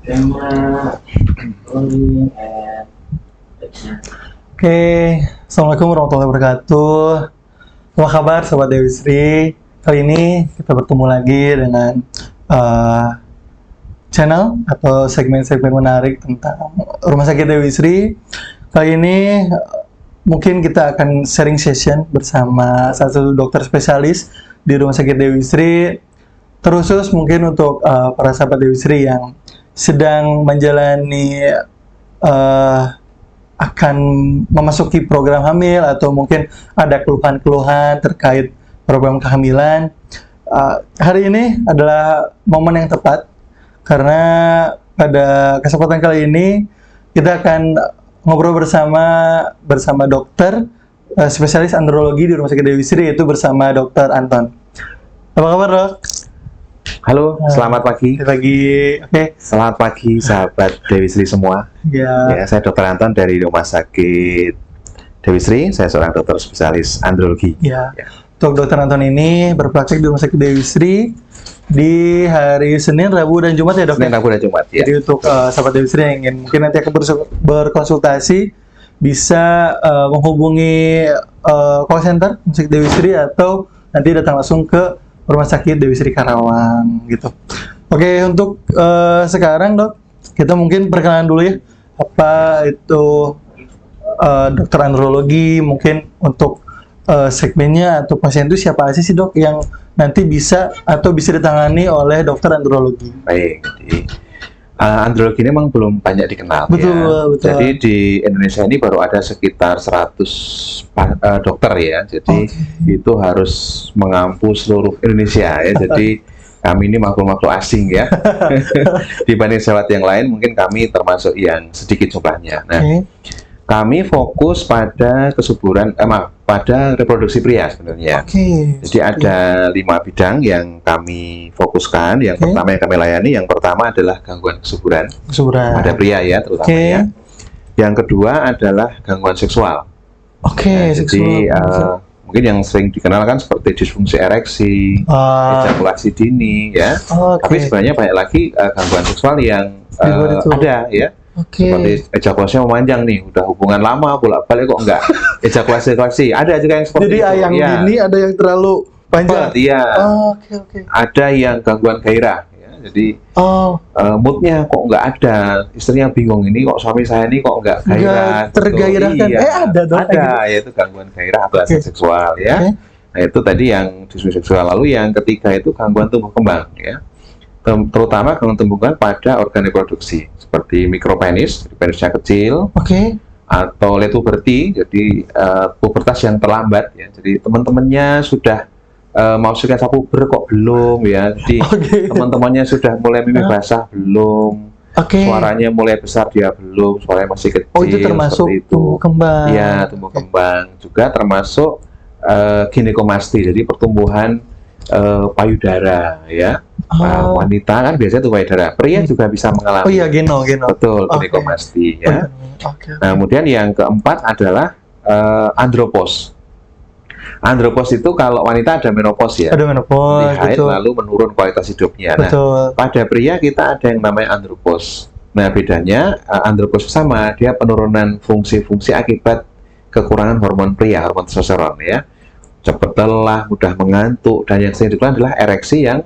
Oke, Assalamualaikum warahmatullahi wabarakatuh. Apa kabar Sobat Dewi Sri? Kali ini kita bertemu lagi dengan channel atau segmen-segmen menarik tentang Rumah Sakit Dewi Sri. Kali ini mungkin kita akan sharing session bersama salah satu dokter spesialis di Rumah Sakit Dewi Sri. Terkhusus mungkin untuk para sahabat Dewi Sri yang sedang menjalani akan memasuki program hamil atau mungkin ada keluhan-keluhan terkait program kehamilan. Hari ini adalah momen yang tepat karena pada kesempatan kali ini kita akan ngobrol bersama dokter spesialis andrologi di Rumah Sakit Dewi Sri, yaitu bersama Dr. Anton. Apa kabar, Dok? Halo, selamat pagi. Oke. Selamat pagi, sahabat Dewi Sri semua. Ya, saya Dr. Anton dari Rumah Sakit Dewi Sri. Saya seorang dokter spesialis andrologi. Ya. Untuk Dr. Anton ini berpraktik di Rumah Sakit Dewi Sri di hari Senin, Rabu, dan Jumat ya, Dok? Senin, Rabu, dan Jumat. Ya. Jadi untuk sahabat Dewi Sri yang ingin mungkin nanti akan berkonsultasi bisa menghubungi call center Rumah Sakit Dewi Sri atau nanti datang langsung ke Rumah Sakit Dewi Sri Karawang gitu. Oke, untuk sekarang, Dok, kita mungkin perkenalan dulu ya. Apa itu dokter andrologi, mungkin untuk segmennya atau pasien itu siapa aja sih, Dok, yang nanti bisa ditangani oleh dokter andrologi? Baik, jadi andrologi ini memang belum banyak dikenal. Betul. Jadi di Indonesia ini baru ada sekitar 100 dokter ya. Jadi itu harus mengampu seluruh Indonesia ya. Jadi kami ini makhluk-makhluk asing ya. Dibanding sahabat yang lain mungkin kami termasuk yang sedikit jumlahnya. Nah, kami fokus pada pada reproduksi pria sebenarnya. Jadi ada 5 bidang yang kami fokuskan. Yang pertama yang kami layani, yang pertama adalah gangguan kesuburan pada pria ya terutamanya. Yang kedua adalah gangguan seksual. Jadi mungkin yang sering dikenalkan seperti disfungsi ereksi, ejakulasi dini ya. Tapi sebenarnya banyak lagi gangguan seksual yang ada ya. Seperti ejakulasinya memanjang nih, udah hubungan lama bolak-balik kok enggak ejakulasi. Ada juga yang seperti jadi itu. Yang dini ada yang terlalu panjang. Iya. Ada yang gangguan gairah ya. Jadi moodnya kok enggak ada, istrinya bingung, ini kok suami saya ini kok enggak gairah, tergairahkan. Ada dong. Yaitu gangguan gairah atau seksual ya. Nah, itu tadi yang disfungsi seksual. Lalu yang ketiga itu gangguan tumbuh kembang ya. Terutama gangguan tumbuh kembang pada organ reproduksi seperti mikropenis, penisnya kecil, atau late puberty, jadi pubertas yang terlambat ya. Jadi teman-temannya sudah mau suka puber kok belum ya. Jadi teman-temannya sudah mulai mimik basah belum, suaranya mulai besar dia belum, suaranya masih kecil. Itu termasuk tumbuh kembang. Ya, tumbuh kembang juga termasuk ginekomasti, jadi pertumbuhan payudara ya. Wanita kan biasanya tuh payudara, pria juga bisa mengalami. Geno. Betul, ginekomasti ya. Nah, kemudian yang keempat adalah andropos. Andropos itu kalau wanita ada menopause ya. Ada menopause, haid lalu menurun kualitas hidupnya. Nah, pada pria kita ada yang namanya andropos. Nah, bedanya andropos sama, dia penurunan fungsi-fungsi akibat kekurangan hormon pria, hormon testosteron ya. Cepat lelah, mudah mengantuk, dan yang sering dikeluarkan adalah ereksi yang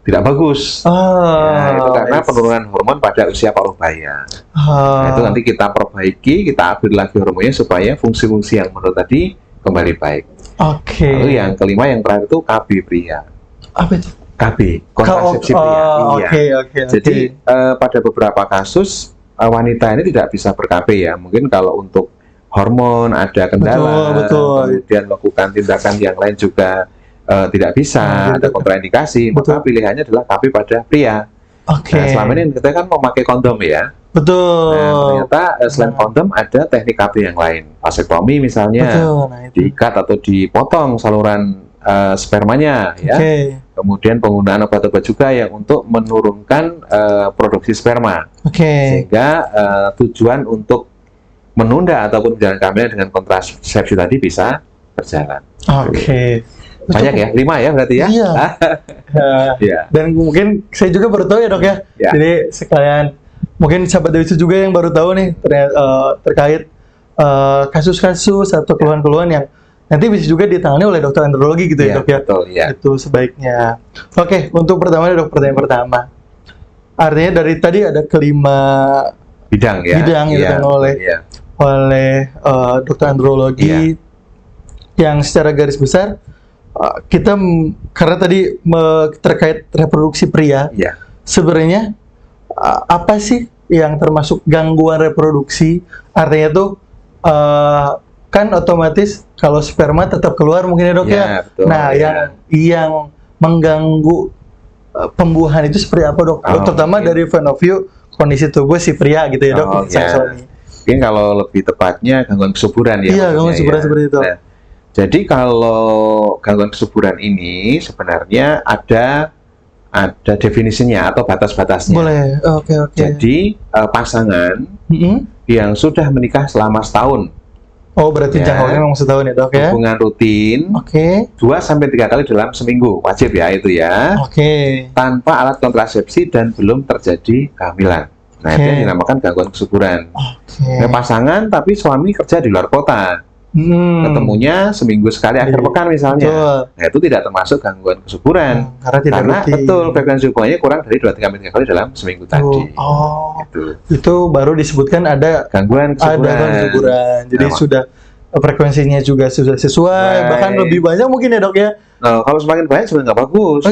tidak bagus. Itu karena penurunan hormon pada usia paruh baya. Nah, itu nanti kita perbaiki, kita upgrade lagi hormonnya supaya fungsi-fungsi yang menurut tadi kembali baik. Lalu yang kelima, yang terakhir itu KB pria. Apa itu? KB, kontrasepsi pria. Jadi pada beberapa kasus wanita ini tidak bisa ber-KB ya. Mungkin kalau untuk hormon ada kendala, kemudian melakukan tindakan yang lain juga tidak bisa, ada kontraindikasi, maka pilihannya adalah KB pada pria. Nah, selama ini kita kan memakai kondom ya. Nah, ternyata selain kondom ada teknik KB yang lain, vasektomi misalnya, diikat atau dipotong saluran spermanya ya. Kemudian penggunaan obat-obat juga yang untuk menurunkan produksi sperma, sehingga tujuan untuk menunda ataupun menjalani kehamilan dengan kontrasepsi tadi bisa berjalan. Banyak ya, 5 ya berarti ya. Dan mungkin saya juga baru tahu ya, Dok ya. Jadi sekalian mungkin sahabat Dewi Sri juga yang baru tahu nih terkait kasus-kasus atau keluhan-keluhan yang nanti bisa juga ditangani oleh dokter andrologi gitu ya, Dok ya. Betul, ya. Itu sebaiknya. Oke, untuk pertama Dok, pertanyaan pertama. Artinya dari tadi ada kelima Bidang ya. bidang yang ditangani oleh dokter andrologi yang secara garis besar kita karena tadi terkait reproduksi pria. Iya. Sebenarnya apa sih yang termasuk gangguan reproduksi? Artinya tuh kan otomatis kalau sperma tetap keluar mungkin ya, Dok ya. Betul, Nah, yang mengganggu pembuahan itu seperti apa, Dok? Terutama dari point of view kondisi tubuh si pria gitu ya, Dok. Mungkin kalau lebih tepatnya gangguan kesuburan ya. Iya, gangguan kesuburan seperti itu. Nah, jadi kalau gangguan kesuburan ini sebenarnya ada definisinya atau batas-batasnya. Boleh, oke. Jadi pasangan yang sudah menikah selama setahun. Oh, berarti jangkauannya memang setahun ya, Dok ya? Hubungan rutin. 2-3 kali dalam seminggu, wajib ya itu ya. Tanpa alat kontrasepsi dan belum terjadi kehamilan. Nah, itu yang dinamakan gangguan kesuburan. Nah, pasangan tapi suami kerja di luar kota. Ketemunya seminggu sekali akhir pekan misalnya. Nah, itu tidak termasuk gangguan kesuburan. Karena betul frekuensi hubungannya kurang dari 2-3 kali dalam seminggu tadi. Itu baru disebutkan ada gangguan kesuburan. Jadi sudah frekuensinya juga sudah sesuai, bahkan lebih banyak mungkin ya, Dok ya. Nah, kalau semakin banyak sebenarnya nggak bagus.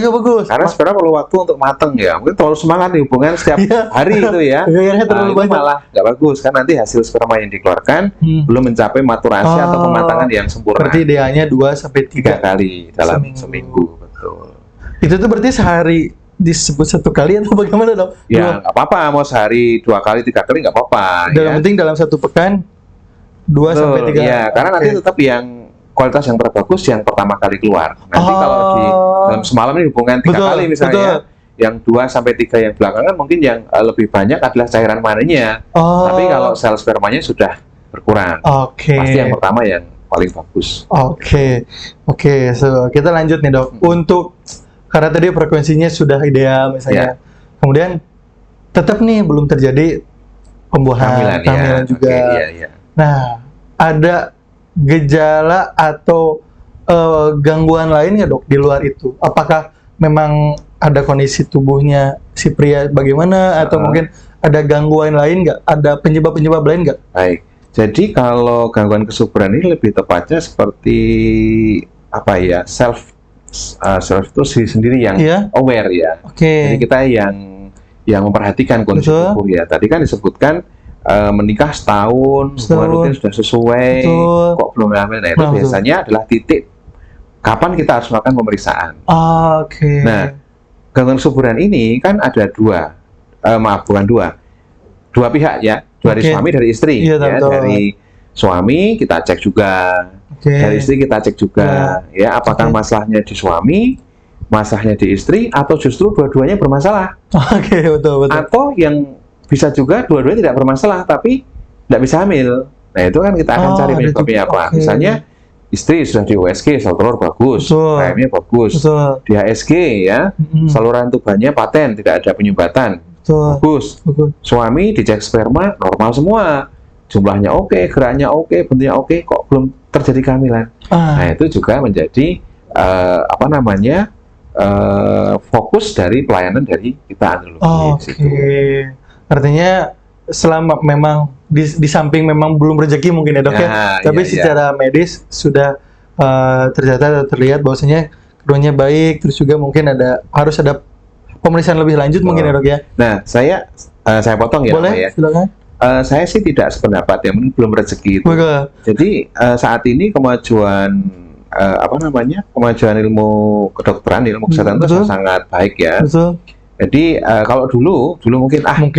Karena sperma perlu waktu untuk matang ya. Mungkin terlalu semangat nih hubungan setiap hari itu ya. Itu malah nggak bagus kan, nanti hasil sperma yang dikeluarkan belum mencapai maturasi atau pematangan yang sempurna. Berarti idealnya 2-3 kali dalam seminggu. Betul. Itu tuh berarti sehari disebut 1 kali atau bagaimana, Dok? Ya nggak apa-apa, mau sehari 2 kali 3 kali nggak apa-apa. Yang penting dalam 1 pekan 2-3. Iya, karena nanti tetap yang kualitas yang terbagus yang pertama kali keluar. Nanti kalau di dalam semalam ini hubungan 3 kali misalnya, yang 2-3 yang belakangan mungkin yang lebih banyak adalah cairan maninya. Tapi kalau sel spermanya sudah berkurang. Pasti yang pertama yang paling bagus. So, kita lanjut nih, Dok. Untuk karena tadi frekuensinya sudah ideal misalnya. Kemudian tetap nih belum terjadi pembuahan, kehamilan juga. Nah, ada gejala atau gangguan lain ya, Dok, di luar itu? Apakah memang ada kondisi tubuhnya si pria bagaimana atau mungkin ada gangguan lain nggak? Ada penyebab-penyebab lain nggak? Baik. Jadi kalau gangguan kesuburan ini lebih tepatnya seperti apa ya? Self itu sendiri yang aware ya. Jadi kita yang memperhatikan kondisi tubuh ya. Tadi kan disebutkan menikah setahun, hubungan rutin sudah sesuai, kok belum hamil. Nah, itu biasanya adalah titik kapan kita harus melakukan pemeriksaan. Nah, gangguan kesuburan ini kan ada dua pihak ya, dari suami, dari istri. Dari suami kita cek juga, dari istri kita cek juga, ya apakah masalahnya di suami, masalahnya di istri, atau justru dua-duanya bermasalah. Betul. Atau yang bisa juga dua-duanya tidak bermasalah tapi tidak bisa hamil. Nah, itu kan kita akan cari penyebabnya apa. Misalnya istri sudah di USG, sel telur bagus, rahimnya bagus, di HSG ya, saluran tubannya paten, tidak ada penyumbatan, bagus. Suami dicek sperma normal semua, jumlahnya oke, geraknya oke, bentuknya oke, kok belum terjadi kehamilan. Nah, itu juga menjadi fokus dari pelayanan dari kita andrologi. Artinya selama memang di samping memang belum rezeki mungkin ya, Dok ya, tapi secara medis sudah terlihat bahwasanya keduanya baik, terus juga mungkin harus ada pemeriksaan lebih lanjut mungkin ya, Dok ya. Nah, saya potong ya. Boleh, silakan. Saya sih tidak sependapat ya, mungkin belum rezeki itu. Jadi saat ini kemajuan kemajuan ilmu kedokteran, ilmu kesehatan itu sangat baik ya. Jadi kalau dulu mungkin tahun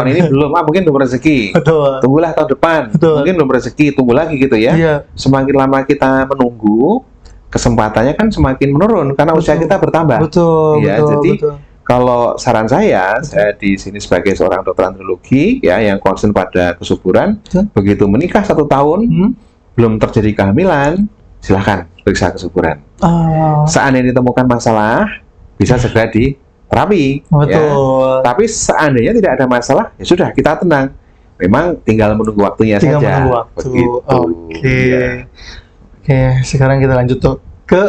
ini mungkin belum rezeki. Tunggulah tahun depan. Mungkin belum rezeki, tunggu lagi gitu ya. Semakin lama kita menunggu, kesempatannya kan semakin menurun karena usia kita bertambah. Jadi kalau saran saya di sini sebagai seorang dokter andrologi ya yang concern pada kesuburan, begitu menikah 1 tahun belum terjadi kehamilan, silahkan periksa kesuburan. Seandainya ditemukan masalah, bisa segera terapi. Ya. Betul. Tapi seandainya tidak ada masalah, ya sudah kita tenang. Memang tinggal menunggu waktunya Tinggal saja. menunggu waktu. Begitu. Oke. Ya. Oke, sekarang kita lanjut tuh ke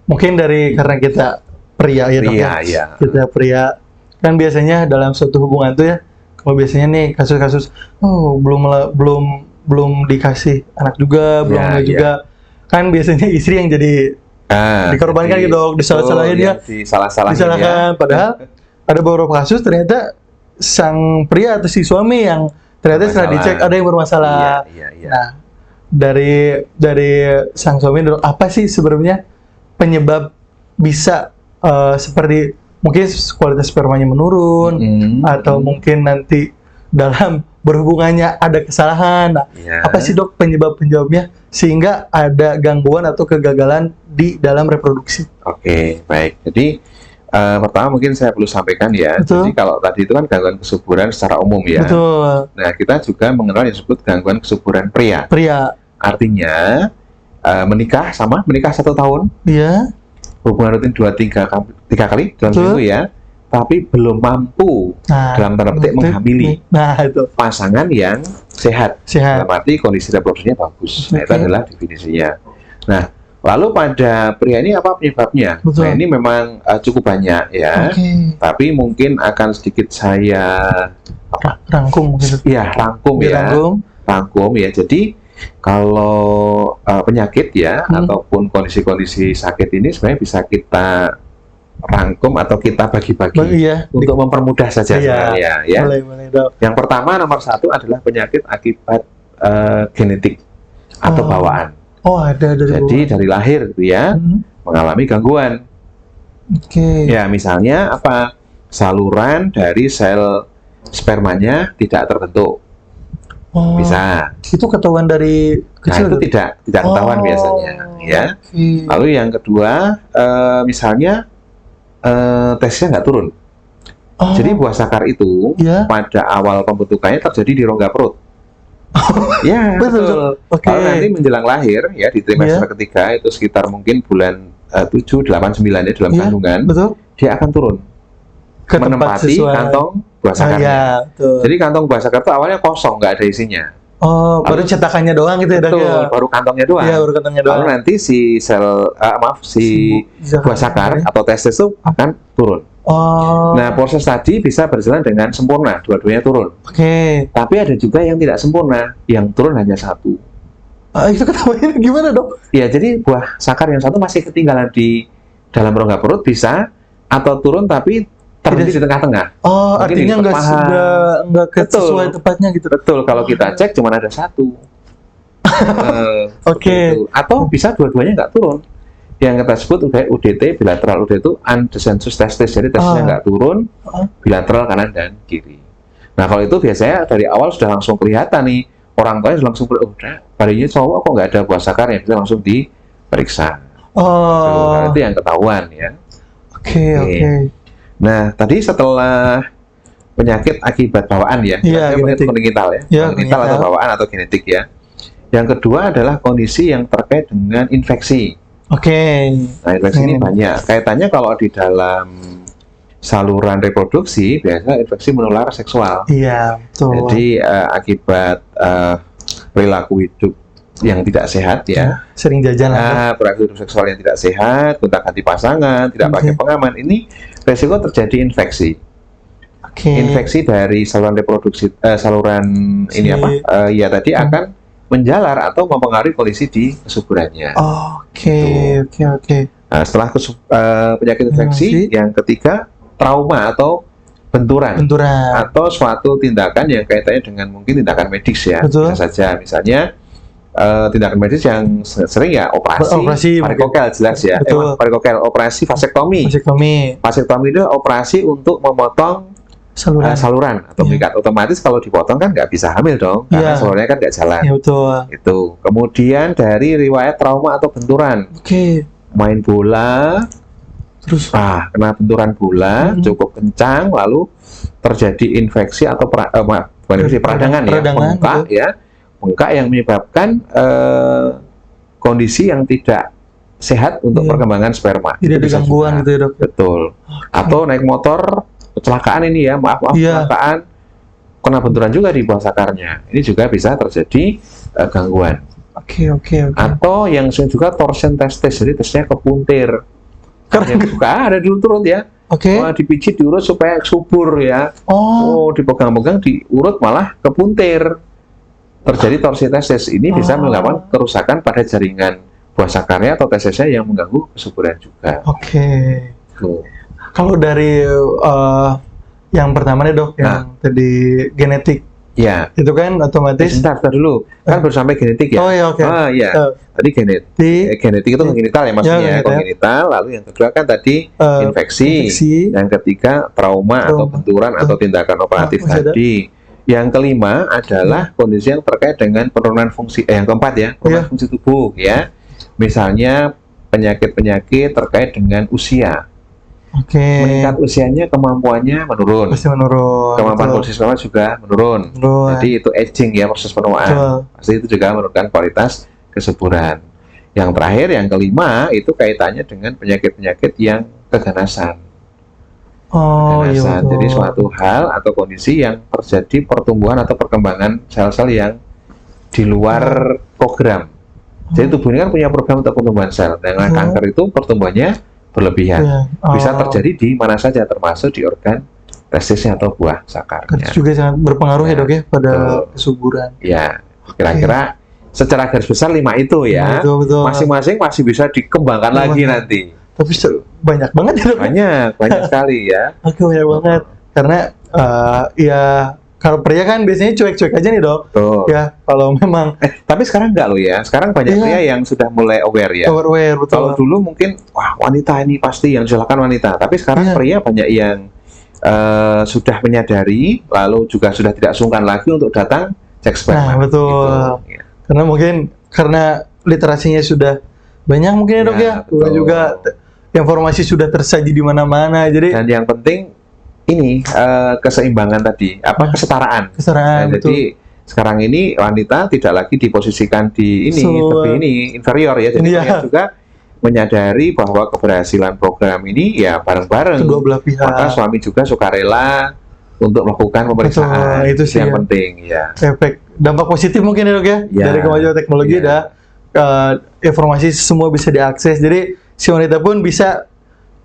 mungkin karena kita pria ya dok Iya, ya. iya. Kita pria kan biasanya dalam suatu hubungan tuh ya, kalau biasanya nih kasus-kasus belum dikasih anak juga, belum Ya, ada ya. juga, kan biasanya istri yang jadi dikorbankan Jadi, gitu dok, disalah-salahin betul, ya, disalah-salahin disalahkan. ya. Padahal ada beberapa kasus ternyata sang pria atau si suami yang ternyata setelah Bermasalah. dicek ada yang bermasalah. Iya, iya. Nah, dari sang suami dok, apa sih sebenarnya penyebab bisa seperti mungkin kualitas spermanya menurun atau mungkin nanti dalam berhubungannya ada kesalahan. Nah, Iya. apa sih dok penyebabnya sehingga ada gangguan atau kegagalan di dalam reproduksi? Oke, baik. Jadi pertama mungkin saya perlu sampaikan ya. Betul. Jadi kalau tadi itu kan gangguan kesuburan secara umum ya. Betul, Nah, kita juga mengenal yang disebut gangguan kesuburan pria. pria, Artinya menikah 1 tahun, ya, hubungan rutin 2-3 kali dalam Betul. seminggu ya, tapi belum mampu nah, dalam tanda petik menghamili Nah, itu pasangan yang sehat. sehat. Dalam arti kondisi reproduksinya bagus. Nah, itu Oke. adalah definisinya. Nah, lalu pada pria ini apa penyebabnya? Betul. Nah, ini memang cukup banyak ya. Oke, Tapi mungkin akan sedikit saya rangkum gitu. rangkum ya. Rangkum ya. Jadi kalau penyakit ya ataupun kondisi-kondisi sakit ini sebenarnya bisa kita rangkum atau kita bagi-bagi Iya, untuk mempermudah saja Iya. sebenarnya ya. boleh dok. Yang pertama nomor 1 adalah penyakit akibat genetik atau Oh. bawaan. Oh, ada dari Jadi bawah. dari lahir gitu ya mengalami gangguan. Oke. Ya misalnya apa? Saluran dari sel spermanya tidak terbentuk. Oh, Bisa. itu ketahuan dari Nah kecil itu dok? tidak ketahuan biasanya ya. Oke. Lalu yang kedua misalnya tesnya nggak turun. Oh, Jadi buah sakar itu ya, pada awal pembentukannya terjadi di rongga perut. Ya betul. betul. Oke. Kalau nanti menjelang lahir ya di trimester ketiga itu sekitar mungkin bulan 7, 8, 9 ya dalam Iya, kandungan betul. dia akan turun Ke tempat menempati sesuai. kantong buah Ah, sakarnya. ya, betul. Jadi kantong buah sakar itu awalnya kosong nggak ada isinya. Oh, baru cetakannya doang gitu ya dok Betul, ya? baru kantongnya doang. Iya, baru kantongnya doang. Lalu nanti si buah sakar atau testis itu akan turun. Oh, Nah, proses tadi bisa berjalan dengan sempurna, dua-duanya turun. oke. Tapi ada juga yang tidak sempurna, yang turun hanya 1. Itu ketahuannya gimana dok? Ya, jadi buah sakar yang 1 masih ketinggalan di dalam rongga perut bisa, atau turun tapi terhenti di tengah-tengah. Oh, Mungkin artinya di paha. nggak Betul. sesuai tempatnya gitu dok? Betul, kalau kita cek cuma ada 1. Oke. Seperti itu. Atau bisa dua-duanya nggak turun. Yang kita sebut UDT, bilateral UDT itu undescensus testis, jadi testisnya nggak turun, bilateral kanan dan kiri. Nah kalau itu biasanya dari awal sudah langsung kelihatan nih, orang tuanya sudah langsung udah bayinya cowok kok nggak ada buah sakar, ya bisa langsung diperiksa. Oh, Nah, itu yang ketahuan ya. oke. Nah tadi setelah penyakit akibat bawaan ya, Iya, mungkin genetik. kongenital ya, Iya, kongenital atau kongenital. bawaan atau genetik ya. Yang kedua adalah kondisi yang terkait dengan infeksi. Oke. Nah, infeksi ini banyak. Kaitannya kalau di dalam saluran reproduksi, biasanya infeksi menular seksual. Iya, betul. Jadi akibat perilaku hidup yang tidak sehat ya, Sering jajan lah. perilaku hidup seksual yang tidak sehat, gonta-ganti pasangan, tidak Oke. pakai pengaman, ini resiko terjadi infeksi. Oke. Infeksi dari saluran reproduksi, saluran ini apa? Ya tadi akan menjalar atau mempengaruhi kondisi di kesuburannya. Oke. Nah, setelah penyakit infeksi, yang ketiga trauma atau benturan atau suatu tindakan yang kaitannya dengan mungkin tindakan medis ya. Betul. Bisa saja misalnya tindakan medis yang sering ya operasi varikokel jelas ya. Varikokel, operasi vasektomi. Vasektomi itu operasi untuk memotong saluran atau mengikat. Otomatis kalau dipotong kan nggak bisa hamil dong, karena salurannya kan nggak jalan. Iya, betul. Itu. Kemudian dari riwayat trauma atau benturan. Oke. Main bola, Terus kena benturan bola cukup kencang, lalu terjadi infeksi atau peradangan ya, bengkak ya, bengkak yang menyebabkan kondisi yang tidak sehat untuk Iya. perkembangan sperma. Tidak Itu ada bisa gangguan juga. gitu ya dok. Betul. Atau naik motor kecelakaan ini ya, maaf Iya. kecelakaan, kena benturan juga di buah sakarnya. Ini juga bisa terjadi gangguan. Oke. Atau yang sering juga torsion testis, jadi testisnya kepuntir. Keren. Yang suka ada di urut ya. Oke. Wah, dipijit diurut supaya subur ya. Oh. Oh, dipegang-pegang diurut malah kepuntir. Terjadi torsi testis. Ini bisa menyebabkan kerusakan pada jaringan buah sakarnya atau testisnya yang mengganggu kesuburan juga. Oke. Tuh. Kalau dari yang pertama nih dok, yang tadi genetik Ya, itu kan otomatis. sebentar dulu. Kan baru sampai genetik ya. Oh ya oke. Ah, iya. Tadi genetik. Di Genetik itu kongenital ya maksudnya. Ya, kongenital. Kongenital, lalu yang kedua kan tadi infeksi. infeksi. Yang ketiga trauma atau benturan atau tindakan operatif masih ada. tadi. Yang kelima adalah kondisi yang terkait dengan penurunan fungsi. Yang keempat ya, penurunan fungsi tubuh ya. Misalnya penyakit-penyakit terkait dengan usia. Oke. Meningkat usianya, kemampuannya menurun. Pasti menurun. Kemampuan Betul. produksi sperma juga menurun. Menurun. Jadi itu aging ya, proses penuaan. Betul. Pasti itu juga menurunkan kualitas kesuburan. Yang terakhir, yang kelima itu kaitannya dengan penyakit-penyakit yang keganasan. Oh iya Keganasan. betul. Jadi suatu hal atau kondisi yang terjadi pertumbuhan atau perkembangan sel-sel yang di luar program. Jadi tubuh ini kan punya program untuk pertumbuhan sel. Dengan kanker itu pertumbuhannya berlebihan. Iya. Bisa terjadi di mana saja, termasuk di organ testisnya atau buah sakarnya. Itu juga sangat berpengaruh ya dok ya pada Betul. kesuburan. Ya, kira-kira secara garis besar 5 itu ya. Betul. Masing-masing masih bisa dikembangkan lagi nanti. Tapi banyak banget ya dok. Banyak sekali ya. Oke, banyak banget. Karena ya kalau pria kan biasanya cuek-cuek aja nih dok. Tuh. Ya kalau memang Tapi sekarang enggak loh ya. Sekarang banyak Iya. pria yang sudah mulai aware ya. aware betul. Kalau dulu mungkin wah wanita ini pasti yang silakan wanita. Tapi sekarang Iya. pria banyak yang sudah menyadari, lalu juga sudah tidak sungkan lagi untuk datang cek sperma. Nah, betul. Gitu. Ya. Karena mungkin karena literasinya sudah banyak mungkin ya dok Ya, ya. betul. Kemudian juga informasi sudah tersaji di mana-mana. Jadi Dan yang penting ini keseimbangan tadi, kesetaraan. kesetaraan Nah, betul. jadi sekarang ini wanita tidak lagi diposisikan di ini tepi ini inferior ya. Jadi Iya. pria juga menyadari bahwa keberhasilan program ini ya bareng-bareng. Kedua belah pihak. Maka suami juga sukarela untuk melakukan pemeriksaan. Betul, itu sih yang ya. penting ya. Efek dampak positif mungkin ya dok ya. Ya. Dari kemajuan teknologi Ya. ada informasi semua bisa diakses. Jadi si wanita pun bisa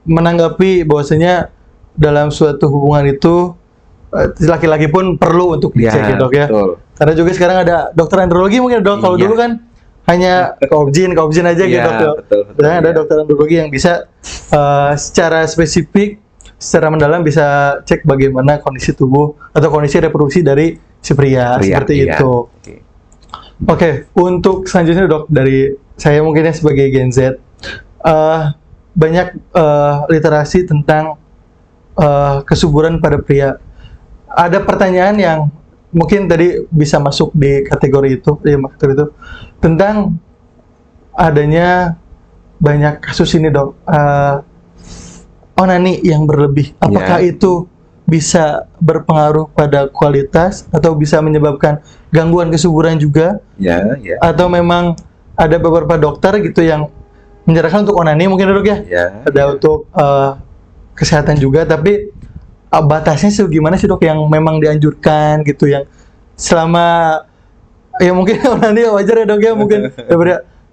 menanggapi bahwasanya dalam suatu hubungan itu laki-laki pun perlu untuk dicek ya dok ya. Betul. Karena juga sekarang ada dokter andrologi mungkin dok. Kalau Iya. dulu kan hanya kaobjin aja gitu Iya, dok. betul, Sekarang ada ya. dokter andrologi yang bisa secara spesifik, secara mendalam bisa cek bagaimana kondisi tubuh atau kondisi reproduksi dari si pria seperti iya. itu. Oke. Oke, untuk selanjutnya dok dari saya mungkinnya sebagai Gen Z, banyak literasi tentang kesuburan pada pria. Ada pertanyaan yang mungkin tadi bisa masuk di kategori itu, tentang adanya banyak kasus ini dok, onani yang berlebih. Apakah itu bisa berpengaruh pada kualitas atau bisa menyebabkan gangguan kesuburan juga? Ya. Atau memang ada beberapa dokter gitu yang menyarankan untuk onani mungkin dok ya? Ya. Ada untuk kesehatan juga, tapi batasnya gimana sih dok yang memang dianjurkan gitu, yang selama ya mungkin onani wajar ya dok ya, mungkin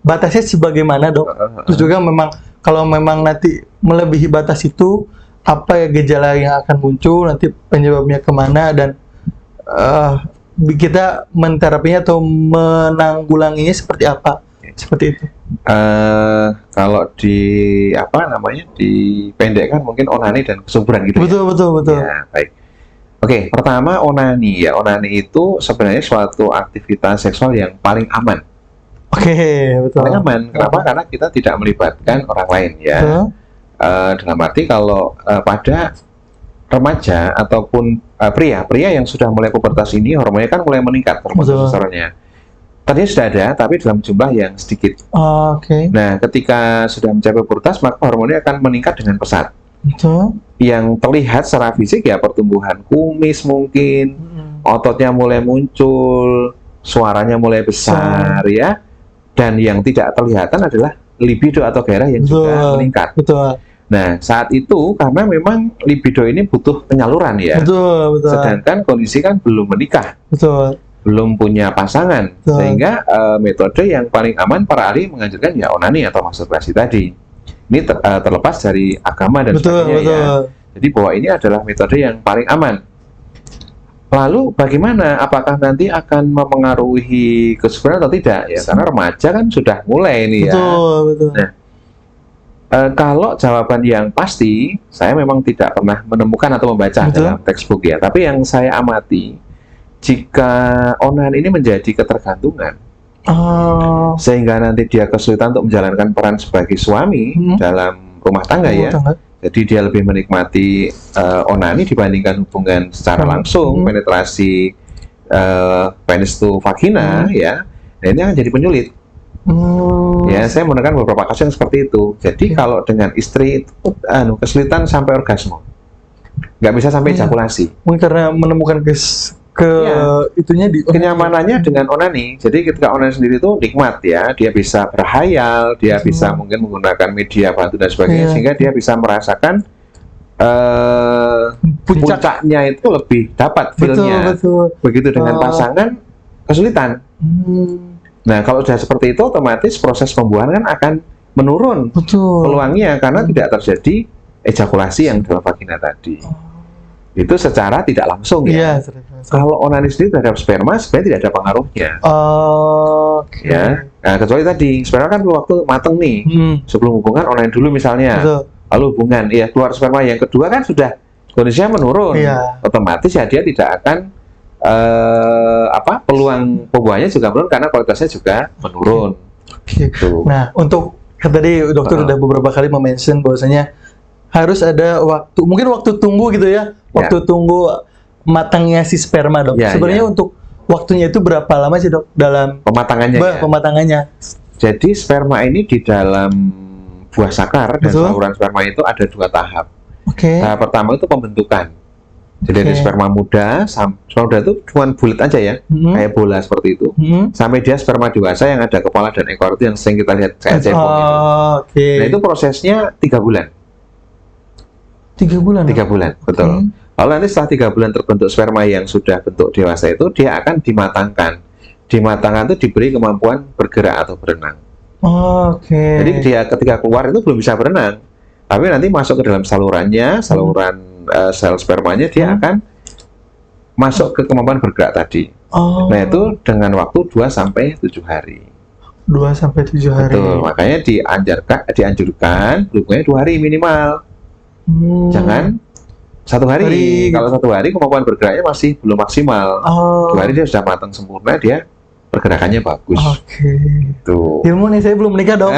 batasnya sebagaimana dok? Terus juga memang kalau memang nanti melebihi batas itu apa ya gejala yang akan muncul, nanti penyebabnya kemana, dan kita menterapinya atau menanggulanginya seperti apa? Seperti itu. Kalau dipendekkan mungkin onani dan kesuburan gitu. Betul. Ya, baik. Oke, pertama onani ya. Onani itu sebenarnya suatu aktivitas seksual yang paling aman. Oke, betul. Paling aman. Kenapa? Karena kita tidak melibatkan orang lain ya. Betul. Dalam arti kalau pada remaja ataupun pria yang sudah mulai pubertas ini hormonnya kan mulai meningkat, hormon testosteronnya. Tadinya sudah ada, tapi dalam jumlah yang sedikit. Oke. Nah, ketika sudah mencapai pubertas, maka hormonnya akan meningkat dengan pesat. Betul. Yang terlihat secara fisik ya pertumbuhan kumis mungkin, ototnya mulai muncul, suaranya mulai besar ya. Dan yang tidak terlihatan adalah libido atau gairah yang juga meningkat. Betul. Nah, saat itu karena memang libido ini butuh penyaluran ya. Betul. Sedangkan kondisi kan belum menikah. Betul. Belum punya pasangan. Betul. Sehingga metode yang paling aman para ahli menganjurkan ya onani atau masturbasi tadi. Ini terlepas dari agama dan sebagainya ya. Jadi bahwa ini adalah metode yang paling aman. Lalu bagaimana? Apakah nanti akan mempengaruhi kesuburan atau tidak? Ya, karena remaja kan sudah mulai nih ya. Betul. Nah, kalau jawaban yang pasti, saya memang tidak pernah menemukan atau membaca dalam textbook ya. Tapi yang saya amati, jika onan ini menjadi ketergantungan, sehingga nanti dia kesulitan untuk menjalankan peran sebagai suami dalam rumah tangga ya. Jadi dia lebih menikmati onani dibandingkan hubungan secara langsung, penetrasi penis to vagina ya. Nah, ini akan jadi penyulit. Ya, saya menemukan beberapa kasus yang seperti itu. Jadi kalau dengan istri itu kesulitan sampai orgasme, nggak bisa sampai ejakulasi. Mungkin karena menemukan itunya di kenyamanannya dengan onani. Jadi ketika onani sendiri itu nikmat ya, dia bisa berhayal, dia bisa mungkin menggunakan media bantu dan sebagainya, sehingga dia bisa merasakan puncaknya itu lebih dapat feel-nya. Begitu dengan pasangan kesulitan. Nah, kalau sudah seperti itu, otomatis proses pembuahan kan akan menurun peluangnya karena tidak terjadi ejakulasi yang dalam vagina tadi. Itu secara tidak langsung ya. Kalau onani sendiri terhadap sperma sebenarnya tidak ada pengaruhnya. Ya, nah, kecuali tadi sperma kan waktu mateng nih, sebelum hubungan onani dulu misalnya, lalu hubungan, ya keluar sperma yang kedua kan sudah kondisinya menurun, otomatis ya dia tidak akan peluang pembuahannya juga menurun karena kualitasnya juga menurun. Gitu. Nah, untuk tadi dokter udah beberapa kali mention bahwasanya harus ada waktu, mungkin waktu tunggu gitu ya, waktu tunggu matangnya si sperma dok. Sebenarnya untuk waktunya itu berapa lama sih dok dalam pematangannya? Pematangannya. Jadi sperma ini di dalam buah sakar dan saluran sperma itu ada 2 tahap. Tahap pertama itu pembentukan. Jadi dari sperma muda, sperma muda itu cuma bulat aja ya, kayak bola seperti itu. Sampai dia sperma dewasa yang ada kepala dan ekor itu yang sering kita lihat kayak cepong itu. Nah itu prosesnya 3 bulan. 3 bulan? 3 bulan, betul. Lalu nanti setelah 3 bulan terbentuk sperma yang sudah bentuk dewasa itu, dia akan dimatangkan. Dimatangkan itu diberi kemampuan bergerak atau berenang. Jadi dia ketika keluar itu belum bisa berenang, tapi nanti masuk ke dalam salurannya, saluran sel spermanya, dia akan masuk ke kemampuan bergerak tadi. Nah itu dengan waktu 2-7 hari. 2-7 hari. Betul, makanya dianjurkan berhubungannya 2 hari minimal. Jangan 1 hari. Kalau 1 hari kemampuan bergeraknya masih belum maksimal. 2 hari dia sudah matang sempurna, dia pergerakannya bagus. Tuh. Ilmu nih, saya belum menikah dong.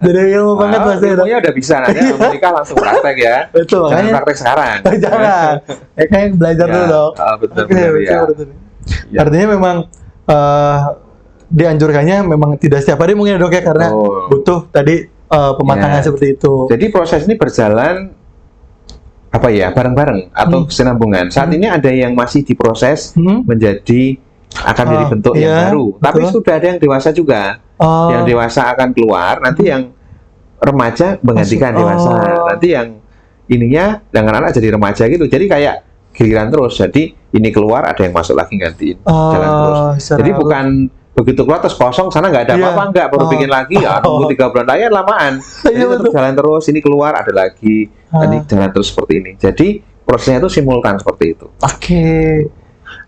Jadi ilmu banget mas. Ilmunya udah bisa, nanti menikah langsung praktek ya. Betul. Jangan praktek sekarang. Jangan. Kayak belajar dulu dong. Betul. Artinya memang dianjurkannya memang tidak setiap hari mungkin dok ya, karena butuh tadi pematangan seperti itu. Jadi proses ini berjalan bareng-bareng atau kesinambungan. Saat ini ada yang masih diproses menjadi akan menjadi bentuk yang baru, tapi sudah ada yang dewasa juga. Yang dewasa akan keluar, nanti yang remaja menggantikan dewasa, nanti yang ininya dengan anak jadi remaja gitu. Jadi kayak giliran terus. Jadi ini keluar, ada yang masuk lagi gantiin, jalan terus. Jadi bukan begitu keluar terus kosong, sana nggak ada apa-apa, nggak perlu bikin lagi ya, nunggu 3 bulan lagi lamaan. Jadi tetap jalan terus, ini keluar ada lagi, nanti jalan terus seperti ini. Jadi prosesnya itu simultan seperti itu.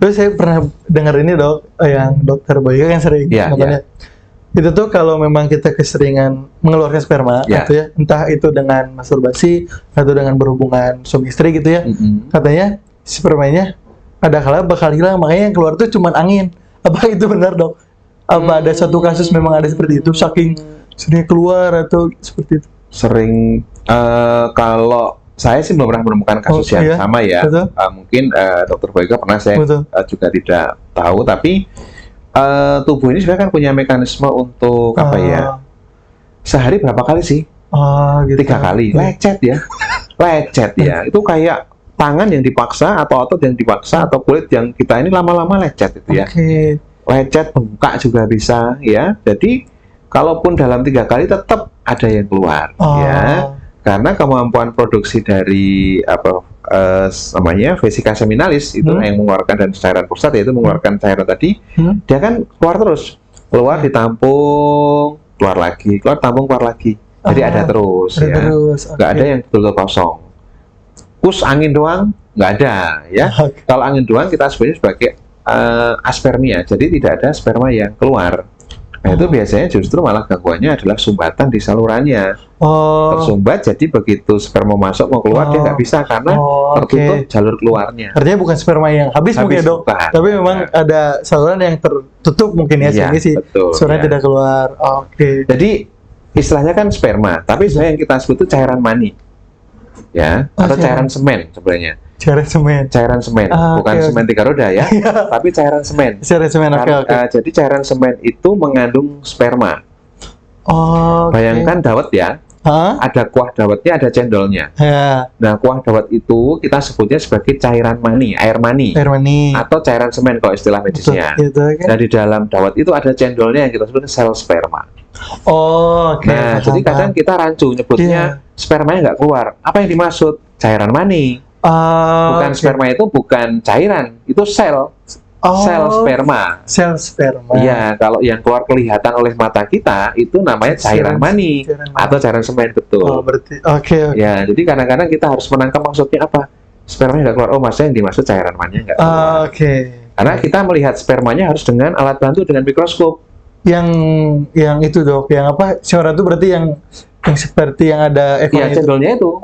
Terus saya pernah dengar ini dok, yang dokter Boyka yang sering katanya, itu tuh kalau memang kita keseringan mengeluarkan sperma, gitu ya, entah itu dengan masturbasi atau dengan berhubungan suami istri gitu ya, katanya spermanya ada kala bakal hilang, makanya yang keluar tuh cuman angin. Apa itu benar dok? Apa ada satu kasus memang ada seperti itu, saking sering keluar atau seperti itu? Sering, kalau saya sih belum pernah menemukan kasus yang sama ya. Mungkin dokter Boyka pernah, saya juga tidak tahu. Tapi tubuh ini sebenarnya kan punya mekanisme untuk sehari berapa kali sih? 3 kali. Lecet ya, lecet ya. Itu kayak tangan yang dipaksa atau otot yang dipaksa atau kulit yang kita ini lama-lama lecet itu ya. Lecet, bengkak juga bisa ya. Jadi kalaupun dalam 3 kali tetap ada yang keluar, ya. Karena kemampuan produksi dari namanya vesika seminalis itu yang mengeluarkan dan cairan prostat, yaitu mengeluarkan cairan tadi, dia kan keluar terus, keluar ditampung, keluar lagi, keluar tampung, keluar lagi. Jadi ada terus, ya. Nggak ada yang betul-betul kosong. Kus angin doang nggak ada, ya. Kalau angin doang kita sebutnya sebagai aspermia, jadi tidak ada sperma yang keluar. Nah, itu biasanya justru malah gangguannya adalah sumbatan di salurannya. Tersumbat, jadi begitu sperma masuk mau keluar dia nggak bisa karena tertutup jalur keluarnya. Artinya bukan sperma yang habis mungkin, Dok, tapi memang ada saluran yang tertutup mungkin ya, sehingga si sperma tidak keluar. Jadi istilahnya kan sperma, tapi sebenarnya yang kita sebut itu cairan mani, ya, atau cairan semen sebenarnya. Cairan semen, bukan semen 3 roda ya, tapi cairan semen. Jadi cairan semen itu mengandung sperma. Bayangkan dawet ya, ada kuah dawetnya, ada cendolnya. Nah, kuah dawet itu kita sebutnya sebagai cairan mani, air mani, atau cairan semen kalau istilah medisnya. Nah, di dalam dawet itu ada cendolnya yang kita sebut sel sperma. Nah, jadi kadang kita rancu nyebutnya spermanya nggak keluar. Apa yang dimaksud? Cairan mani. Bukan sperma itu bukan cairan, itu sel. Sel sperma. Iya, kalau yang keluar kelihatan oleh mata kita itu namanya cairan mani atau cairan semen, betul. Ya, jadi kadang-kadang kita harus menangkap maksudnya apa. Spermanya nggak keluar. Maksudnya yang dimaksud cairan maninya nggak keluar. Karena kita melihat spermanya harus dengan alat bantu dengan mikroskop. Yang itu, Dok, yang apa? Cairan itu berarti yang seperti yang ada ekornya. Iya, cendolnya itu.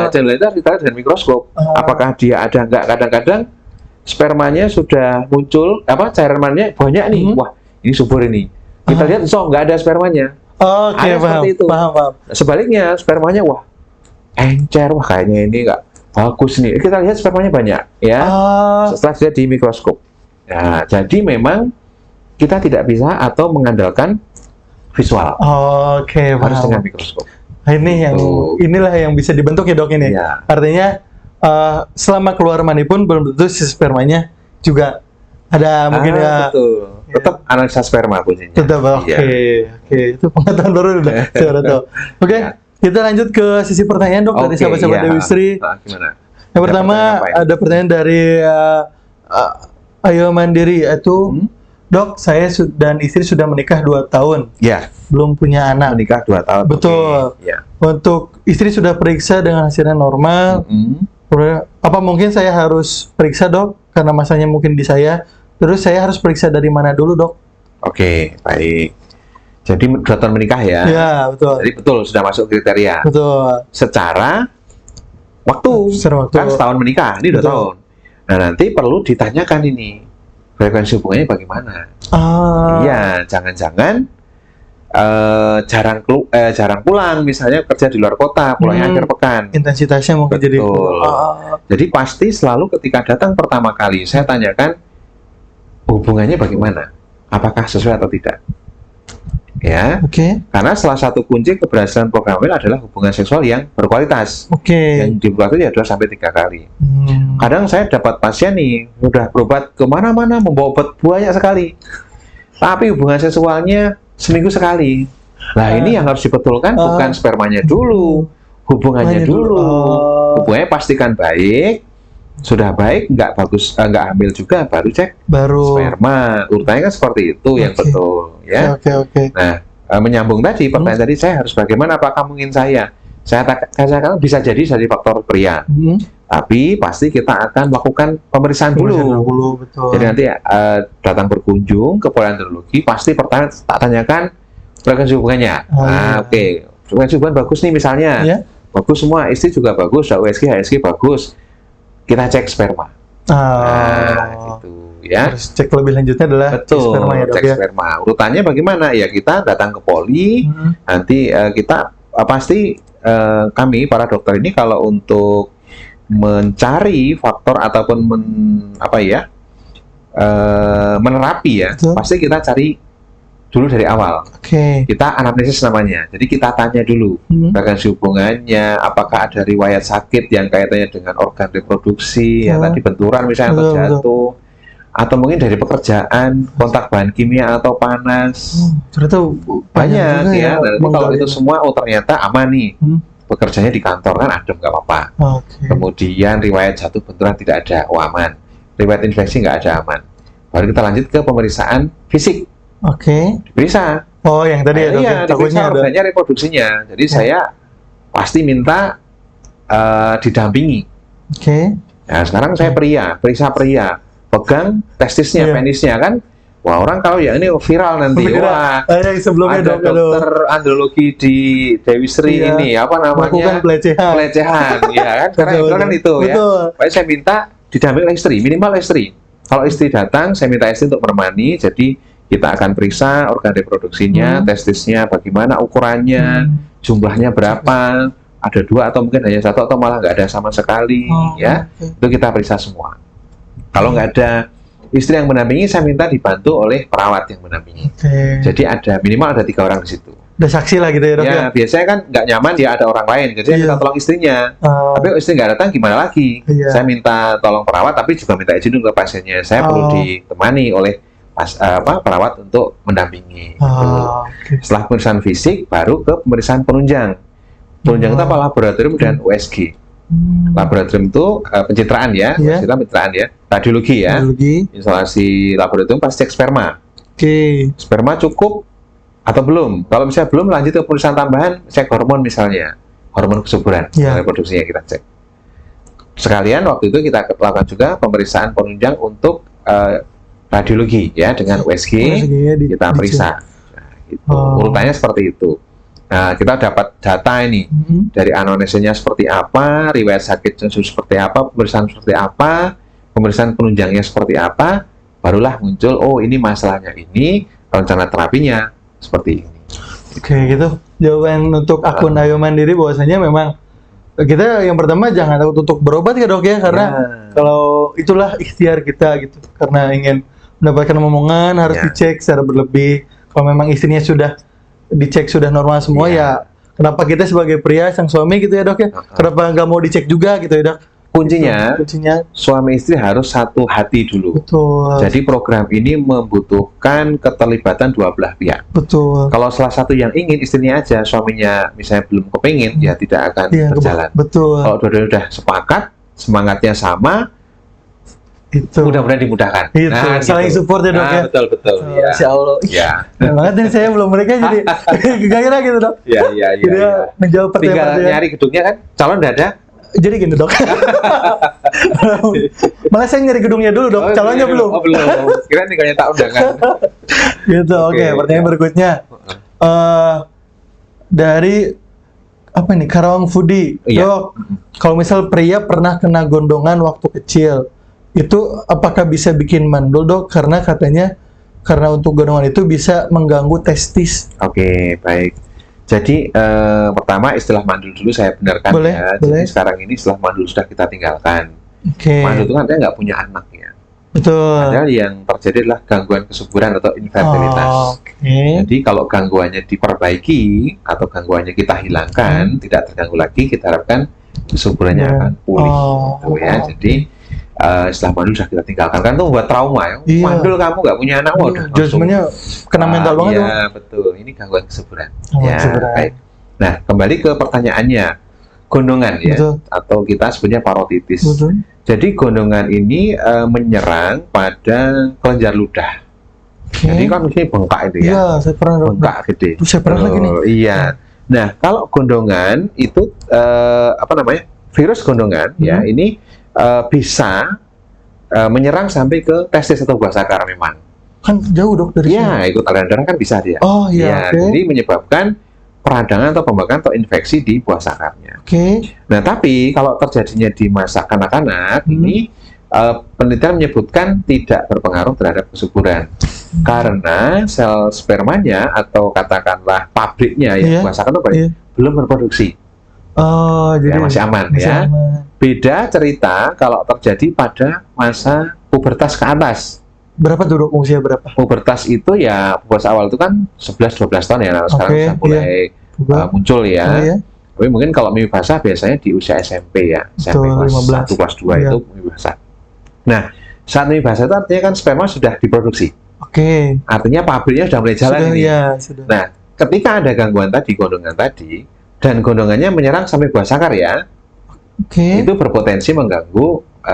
Cendolnya itu harus kita lihat dengan mikroskop. Apakah dia ada nggak? Kadang-kadang spermanya sudah muncul, cairan maninya banyak nih. Wah, ini subur ini. Kita lihat, nggak ada spermanya. Paham. Itu. Paham. Sebaliknya, spermanya encer, kayaknya ini nggak bagus nih. Kita lihat spermanya banyak, ya. Setelah dilihat di mikroskop. Nah, jadi memang kita tidak bisa atau mengandalkan visual. Harus dengan mikroskop. Inilah yang bisa dibentuk ya, Dok, ini. Artinya selama keluar mani pun belum tentu si spermanya juga ada mungkin ya. Betul. Tetap analisa sperma kuncinya. Tetap. Itu pengetahuan baru udah. Kita lanjut ke sisi pertanyaan, Dok, dari sahabat-sahabat Dewi Sri. Gimana? Yang pertama ada pertanyaan dari Ayo Mandiri, yaitu Dok, saya dan istri sudah menikah 2 tahun. Belum punya anak. Menikah 2 tahun. Betul. Untuk istri sudah periksa dengan hasilnya normal. Apa mungkin saya harus periksa, Dok? Karena masanya mungkin di saya. Terus saya harus periksa dari mana dulu, Dok? Baik. Jadi 2 tahun menikah ya? Iya, betul. Jadi betul sudah masuk kriteria. Betul. Secara waktu. Kan setahun menikah, ini 2 tahun. Nah, nanti perlu ditanyakan ini. Frekuensi hubungannya bagaimana? Iya, jangan-jangan jarang pulang, misalnya kerja di luar kota, pulangnya akhir pekan. Intensitasnya mungkin jadi. Jadi pasti selalu ketika datang pertama kali, saya tanyakan hubungannya bagaimana? Apakah sesuai atau tidak? Ya. Karena salah satu kunci keberhasilan program hamil adalah hubungan seksual yang berkualitas. Yang dibuat itu ya 2-3 kali. Kadang saya dapat pasien nih, udah berobat kemana-mana, membawa obat banyak sekali, tapi hubungan seksualnya seminggu sekali. Nah, ini yang harus dibetulkan, bukan spermanya dulu, hubungannya dulu. Hubungannya pastikan baik, sudah baik, nggak bagus, nggak hamil juga, baru cek sperma. Urutannya kan seperti itu yang betul, ya. Nah, menyambung tadi pertanyaan tadi, saya harus bagaimana? Apakah mungkin saya katakan bisa jadi dari faktor pria, tapi pasti kita akan melakukan pemeriksaan dulu. Betul. Jadi nanti datang berkunjung ke poliandrologi, pasti pertanyaan tak tanyakan frekuensi hubungannya. Frekuensi hubungan bagus nih misalnya, bagus semua, istri juga bagus, USG, HSG bagus. Kita cek sperma. Gitu ya. Terus cek lebih lanjutnya adalah sperma ya, Dok, cek sperma. Urutannya bagaimana? Ya kita datang ke poli, nanti kita pasti kami para dokter ini kalau untuk mencari faktor ataupun menerapi ya, pasti kita cari dulu dari awal. Kita anamnesis namanya. Jadi kita tanya dulu frekuensi hubungannya, apakah ada riwayat sakit yang kaitannya dengan organ reproduksi, ya tadi benturan misalnya atau jatuh, atau mungkin dari pekerjaan, kontak bahan kimia atau panas. Ternyata Banyak juga ya. Nanti kalau itu semua ternyata aman nih. Bekerjanya di kantor kan adem, nggak apa-apa. Kemudian riwayat jatuh benturan tidak ada, aman. Riwayat infeksi nggak ada, aman. Baru kita lanjut ke pemeriksaan fisik. Diperiksa. Oh, yang tadi ya, iya, diperiksa organnya, reproduksinya. Jadi saya pasti minta didampingi. Nah, sekarang saya periksa pria, pegang testisnya, penisnya kan. Wah, orang kalau ya ini viral nanti. Wah, sebelumnya ada dokter andrologi di Dewi Sri ini apa namanya? Pelecehan, ya kan? Karena kan itu ya. Baik, saya minta didampingi oleh istri, minimal istri. Kalau istri datang, saya minta istri untuk menemani. Jadi kita akan periksa organ reproduksinya, testisnya, bagaimana ukurannya, jumlahnya berapa, ada 2 atau mungkin hanya 1 atau malah nggak ada sama sekali, ya. Itu kita periksa semua. Kalau nggak ada istri yang mendampingi, saya minta dibantu oleh perawat yang mendampingi. Jadi minimal ada 3 orang di situ. Ada saksi lah gitu ya, dok? Ya, biasanya kan nggak nyaman ya ada orang lain, jadi kita tolong istrinya. Tapi kalau istri nggak datang gimana lagi? Saya minta tolong perawat, tapi juga minta izin ke pasiennya. Saya perlu ditemani oleh perawat untuk mendampingi. Setelah pemeriksaan fisik, baru ke pemeriksaan penunjang. Penunjang itu apa? Laboratorium dan USG. Laboratorium itu pencitraan ya, pencitraan ya, radiologi ya, instalasi laboratorium pasti cek sperma. Sperma cukup atau belum? Kalau misalnya belum, lanjut ke pemeriksaan tambahan, cek hormon misalnya, hormon kesuburan, reproduksinya kita cek. Sekalian waktu itu kita lakukan juga pemeriksaan penunjang untuk radiologi ya, dengan USG kita periksa. Nah, gitu. Urutannya seperti itu. Nah, kita dapat data ini dari anamnesanya seperti apa, riwayat sakitnya seperti apa, pemeriksaan seperti apa, pemeriksaan penunjangnya seperti apa, barulah muncul, oh ini masalahnya ini, rencana terapinya seperti ini. Oke, gitu. Jawaban untuk akun Ayo Mandiri bahwasanya memang kita yang pertama jangan takut untuk berobat ya, dok ya, karena kalau itulah ikhtiar kita gitu, karena ingin mendapatkan omongan harus dicek secara berlebih. Kalau memang istrinya sudah dicek sudah normal semua ya kenapa kita sebagai pria sang suami gitu ya, dok ya, kenapa nggak mau dicek juga gitu ya, dok? Kuncinya suami istri harus satu hati dulu. Jadi program ini membutuhkan keterlibatan 2 belah pihak. Kalau salah satu yang ingin, istrinya aja, suaminya misalnya belum kepingin, ya tidak akan berjalan. Kalau dua-duanya sudah sepakat, semangatnya sama, mudah-mudahan dimudahkan. Nah, saling support ya, dok ya. Betul. Insya Allah. Banget nih, saya belum menikah jadi gairah gitu, dok. Iya. Jadi menjawab pertanyaan. Tinggal nyari gedungnya kan, calon udah ada. Jadi gini, dok. Malah saya nyari gedungnya dulu, dok. Calonnya belum. Belum. Kira tinggal nyetak undangan. Gitu. Oke, pertanyaan berikutnya. Dari apa ini? Karawang Foodie. Dok, kalau misal pria pernah kena gondongan waktu kecil, itu apakah bisa bikin mandul, dok? Karena katanya untuk gondongan itu bisa mengganggu testis. Oke, baik. Jadi pertama istilah mandul dulu saya benarkan ya. Jadi sekarang ini istilah mandul sudah kita tinggalkan. Mandul itu kan dia nggak punya anak ya. Padahal yang terjadi adalah gangguan kesuburan atau infertilitas. Jadi kalau gangguannya diperbaiki atau gangguannya kita hilangkan, tidak terganggu lagi, kita harapkan kesuburannya akan pulih. Gitu ya. Jadi setelah mandul sudah kita tinggalkan, kan itu membuat trauma ya. Mandul kamu nggak punya anak, udah judgementnya kena mental banget. Iya betul, ini gangguan kesuburan. Baik. Nah, kembali ke pertanyaannya, gondongan ya, atau kita sebutnya parotitis. Jadi gondongan ini menyerang pada kelenjar ludah. Jadi kan ini bengkak itu ya. Iya, saya pernah bengkak gede. Saya pernah lagi nih. Iya. Nah, kalau gondongan itu virus gondongan ya, ini bisa menyerang sampai ke testis atau buah sakar memang. Kan jauh, dok, dari sini. Iya, ikut aliran darah kan bisa dia. Iya. Jadi menyebabkan peradangan atau pembengkakan atau infeksi di buah sakarnya. Nah, tapi kalau terjadinya di masa kanak-kanak ini penelitian menyebutkan tidak berpengaruh terhadap kesuburan. Karena sel spermanya atau katakanlah pabriknya ya buah sakar itu belum berproduksi. Jadi masih aman ya. Beda cerita kalau terjadi pada masa pubertas ke atas. Berapa tuh, dok? Usia berapa? Pubertas itu ya pubertas awal itu kan 11-12 tahun ya. Nah, sekarang sudah mulai muncul ya. Tapi mungkin kalau mimpi basah biasanya di usia SMP ya. SMP kelas 1, kelas 2 itu mimpi basah. Nah, Saat ini bahasa itu artinya kan sperma sudah diproduksi. Oke. Artinya pabriknya sudah mulai jalan Sudah, ini. ya, sudah. Nah, ketika ada gangguan tadi, gondongan tadi, dan gondongannya menyerang sampai buah sakarya, Oke. itu berpotensi mengganggu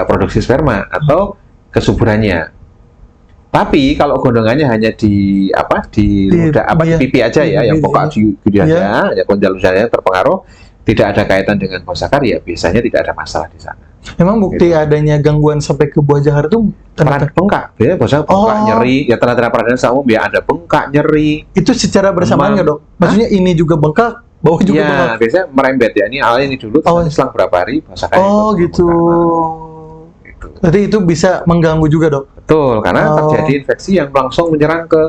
produksi sperma atau kesuburannya. Tapi kalau gondongannya hanya di iya. pipi aja ya, Di yang pipi, pokok gini aja, ya konjal usianya terpengaruh, tidak ada kaitan dengan buah sakarya, biasanya tidak ada masalah di sana. Emang bukti Gitu. adanya gangguan sampai ke buah jahat itu Tanda bengkak, biasanya biasanya bengkak, Oh. nyeri, ya tanda-tanda peradangan sama umum ya ada bengkak, nyeri. itu secara bersamaan Demam. nggak dok? Maksudnya ini juga bengkak, bawah juga bengkak. Iya, biasanya merembet ya. Ini awalnya ini dulu, Oh. terus selang berapa hari buah sakarya. Oh itu gitu. bengkak. Gitu. Berarti itu bisa mengganggu juga dok? Betul, karena Oh. terjadi infeksi yang langsung menyerang ke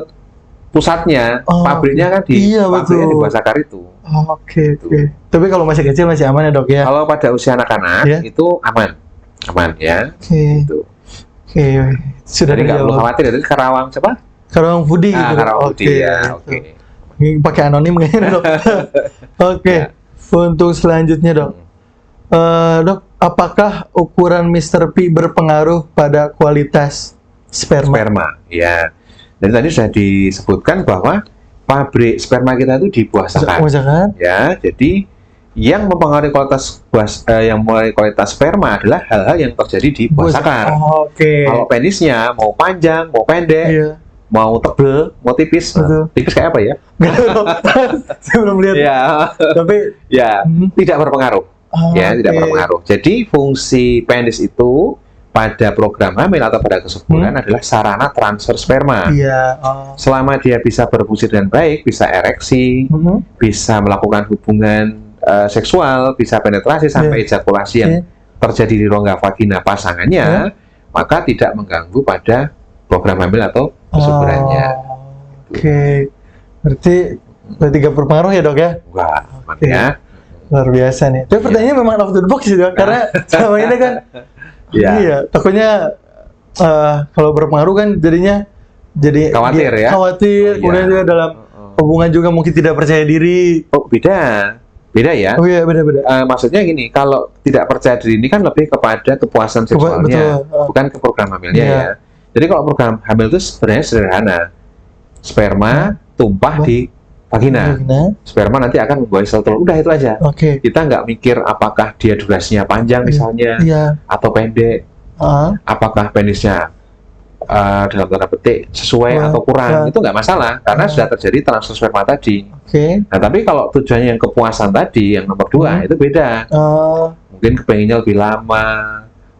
pusatnya. Oh, pabriknya kan di iya, pabriknya betul. di buah sakar itu. Oh, oke oke. Tapi kalau masih kecil masih aman ya dok ya? Kalau pada usia anak-anak Iya. itu aman ya. Oke Gitu. oke. Sudah Jadi nggak perlu dijawab. khawatir. Itu Karawang siapa? Karawang Budi gitu. Dok. Karawang Oke, Budi ya. gitu. Oke. Ini pakai anonim kayaknya dok. Oke. Ya. Untuk selanjutnya dok. Dok, apakah ukuran Mr. P berpengaruh pada kualitas sperma? Sperma, ya. Dan tadi sudah disebutkan bahwa pabrik sperma kita itu di buah sakar. Misalkan? Ya, jadi yang mempengaruhi kualitas sperma adalah hal-hal yang terjadi di buah sakar. Oh, oke. Kalau penisnya mau panjang, mau pendek, Iya. mau tebel, mau tipis. Betul. Tipis kayak apa ya? Nggak tahu, dok. Saya belum lihat. Ya, Tapi ya, tidak berpengaruh. Ya, tidak oke. berpengaruh. Jadi fungsi penis itu pada program hamil atau pada kesuburan adalah sarana transfer sperma. Iya. Oh. Selama dia bisa berfungsi dengan baik, bisa ereksi, Mhm. bisa melakukan hubungan seksual, bisa penetrasi sampai ejakulasi yang Iya. terjadi di rongga vagina pasangannya, maka tidak mengganggu pada program hamil atau kesuburannya. Oh, oke. Berarti nggak berpengaruh ya dok ya? Enggak, aman Oke. ya. Luar biasa nih. Tapi pertanyaannya memang out of the box sih dok, karena selama ini kan, Iya. iya, takutnya kalau berpengaruh kan jadinya jadi Khawatir ya? Khawatir. Oh, Kemudian iya. juga dalam hubungan juga mungkin tidak percaya diri. Oh, beda ya. Oh iya, beda-beda. Maksudnya gini, kalau tidak percaya diri ini kan lebih kepada kepuasan seksualnya, betul. bukan ke program hamilnya Iya. ya. Jadi kalau program hamil itu sebenarnya sederhana. Sperma tumpah di vagina. Nah, Sperma nanti akan membuat sel telur. Udah itu aja. oke. Kita nggak mikir apakah dia durasinya panjang misalnya Iya. atau pendek, apakah penisnya dalam tanda petik sesuai Wah, atau kurang, ya. itu nggak masalah karena sudah terjadi transfer sperma tadi. Oke. Nah, tapi kalau tujuannya yang kepuasan tadi, yang nomor 2 itu beda. Mungkin kepengennya lebih lama,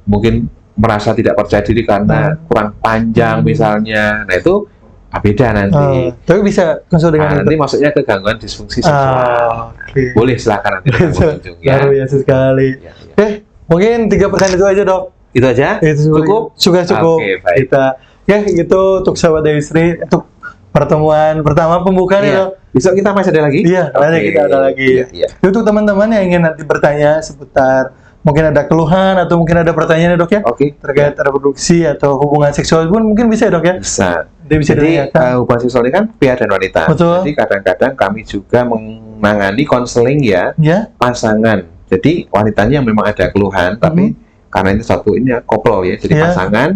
mungkin merasa tidak percaya diri karena kurang panjang misalnya. Nah, itu beda nanti. Tapi bisa konsul dengan Nanti maksudnya ke gangguan disfungsi seksual. oke. Boleh silakan nanti berkunjung ya. Luar biasa sekali. Ya, ya. Oke, mungkin 3% itu aja dok. Itu aja? Itu Cukup? Sudah cukup. Oke, baik. Kita ya gitu untuk sahabat Dewi Sri untuk pertemuan pertama pembukaan ya Iya. dok. Besok kita masih ada lagi? Iya, nanti kita ada lagi. Iya, iya. Untuk teman-teman yang ingin nanti bertanya seputar mungkin ada keluhan atau mungkin ada pertanyaan ya dok ya Oke. terkait reproduksi atau hubungan seksual pun mungkin bisa ya dok ya. Bisa. Dia bisa Jadi ditanyakan. hubungan seksual ini kan pria dan wanita. Betul. Jadi kadang-kadang kami juga menangani konseling ya Ya. pasangan. Jadi wanitanya yang memang ada keluhan, tapi karena ini satu ini ya koplo ya. Jadi Iya. pasangan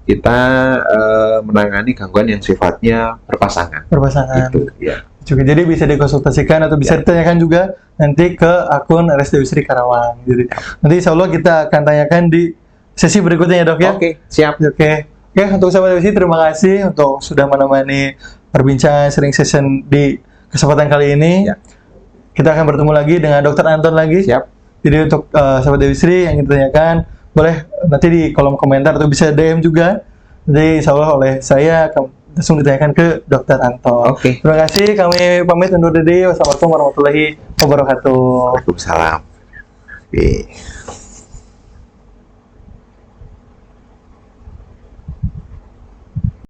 kita menangani gangguan yang sifatnya berpasangan. Berpasangan. Gitu ya. Juga jadi bisa dikonsultasikan atau bisa ditanyakan juga nanti ke akun RS Dewi Sri Karawang. Jadi nanti insya Allah kita akan tanyakan di sesi berikutnya ya dok ya. Oke, siap. Oke. Oke, untuk sahabat Dewi Sri terima kasih untuk sudah menemani perbincangan sharing session di kesempatan kali ini. Ya. Kita akan bertemu lagi dengan Dr. Anton lagi. Siap. Jadi untuk sahabat Dewi Sri yang ingin ditanyakan boleh nanti di kolom komentar atau bisa DM juga. Jadi insya Allah oleh saya akan langsung ditanyakan ke Dr. Anton. Oke. Terima kasih, kami pamit undur diri. Wassalamualaikum warahmatullahi wabarakatuh. Waalaikumsalam. Oke.